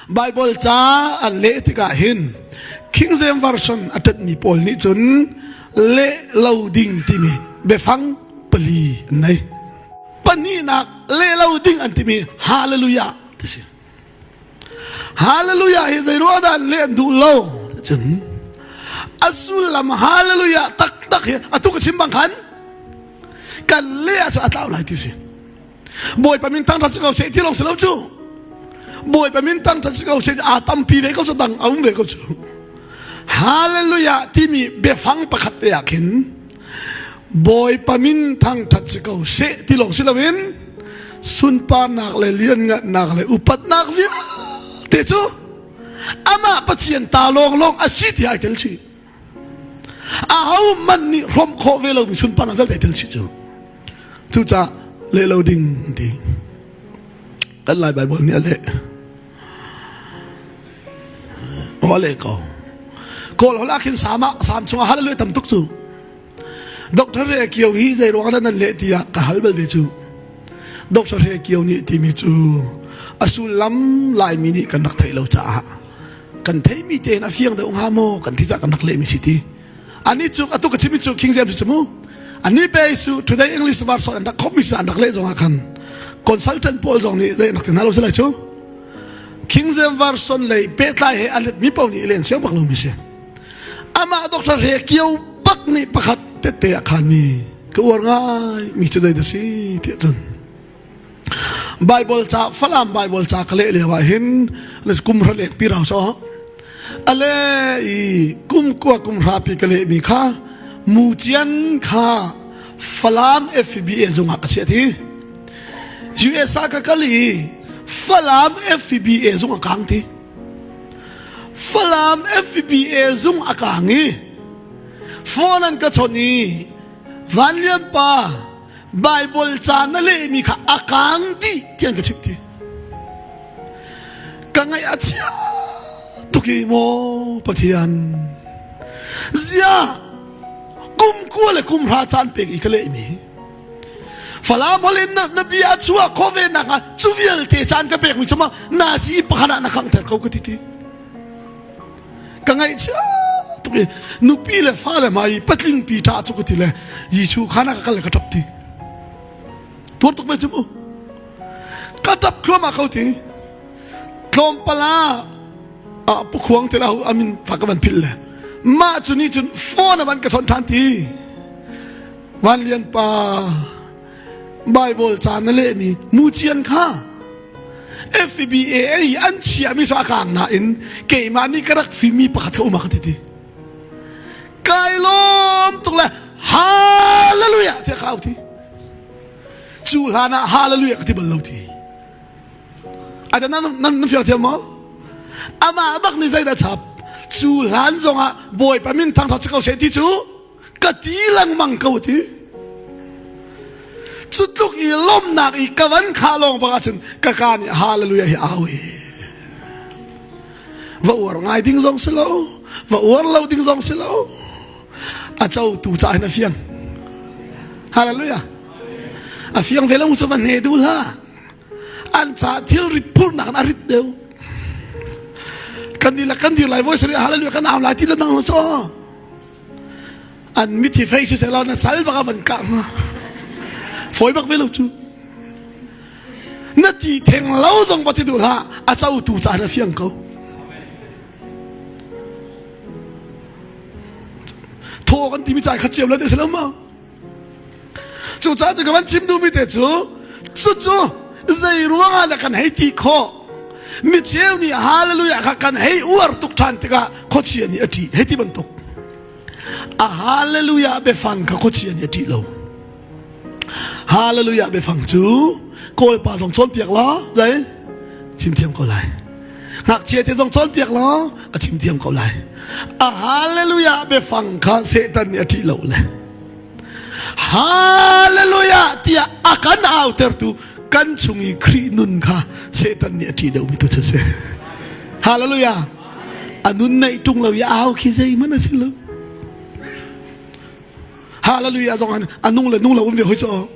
Bible cha an le tika hin King James version atat mi pol ni chun le loading timi befang pali nai pani nak le loading antimi hallelujah tisi hallelujah he zai ro dan le du lo chun asulam hallelujah tak tak he atu ka chimbang khan kan le aso atlaw lai tisi boy pamin tang ra chau se ti long se lo chu boy pamin tang ra chau se atam pi le ko so dang aung le ko chu hallelujah timi befang pakhat yakin boy pamin thang that chau se ti long se lawin sun pa nak le lian nga nak le upat nak vi te chu ama pathian ta long long asit ya tel chi a hau man ni rom kho ve lo mi sun pa na vel tel chi chu cha le loading ti kan lai Bible ni ale ole ko kol hola kin sama sam chunga hallelujah tam tuk chu Dr. Re kiau hi zai ro nan le tia ka halbel be chu Dr. Re kiau ni ti mi chu Sullam lai mi ni kan nak thai lo cha kan thai mi te na fiang de ong ha mo kan thi cha kan nak le mi siti ani chu atu ka chimi chu King James chu mu ani be su today English version and commission and le jong kan consultant Paul jong ni zai nak tin halo se lai chu King James version le pe tlai he alet mi pau ni len siang bak lo mi se ama Dr. Re kiau bak ni pakhat te te khan mi ko war ngai mi chu dai da si te chun Bible cha falam Bible cha kale le wa hin les kum ra le pi rao so ale I kum ko kum ra pi kale mi kha mu chian kha falam FBA zunga ka che thi USA ka kali falam FBA zunga kang thi falam FBA zung akangi fonan ka choni vanliam pa Bible cha na le mi kha akang ti tian ka chip ti ka ngai achia tuki mo pathian zia kum ko le kum ra chan pe ki kale mi falam holin na bia chua khove na ka chuvial te chan ka pe mi chuma na chi pakhana na khang thar ko ti ti ka ngai cha tuki nupi le fa le mai patling pi ta chu ko ti le yi chu khana ka le ka top ti tuan tuk macam tu, kadap keloma kau ti, kelom pala, pukuang telah amin fakaman pil le, ma cuni cun phone aman keson tanti, wan lian pa, Bible channel le mi, mujian kha, FBA anci ami so akang na in, kei mani kerak fimi pakat kau umak titi, kailom tuk le, hallelujah tiak kau ti. Hana hallelujah katibal lauti ada nan fiak tiam mo ama bak ni zai da chap han zonga boy pamin thang tha chakau se ti chu katilang mang kau ti chutluk I lom nak I kawan khalong ba chun ka kan hallelujah hi awi va war ngai ding zong selo va war lo ding zong selo a chau tu cha na fiang hallelujah a fiang vela musa van ne du la an cha thil rit pur nak na rit deu kan di lai voice ri hallelujah kan am lai ti la dang so an mi ti face se la na sal ba van ka foi bak velo chu na ti theng lo jong ba ti du la a chau tu cha na fiang ko tho kan ti mi chai kha cheu la de se la ma chu cha chu kawan chim du mi te chu zai ruanga la kan hei ti kho mi cheu ni hallelujah kha kan hei uar tuk than tika kho chi ni ati hei ti ban tuk a hallelujah be fang kha kho chi ni ati lo hallelujah be fang chu kol pa song chon piak lo zai chim thiam ko lai ngak che te song chon piak lo a chim thiam ko lai a hallelujah be fang kha se tan ni ati lo le hallelujah tia akan outer tu kan chungi khri nun kha setan ni ati deu mi tu se hallelujah anun nei tung lo ya au khi zai mana sin lo hallelujah zong an anung le nung lo um ve hoi so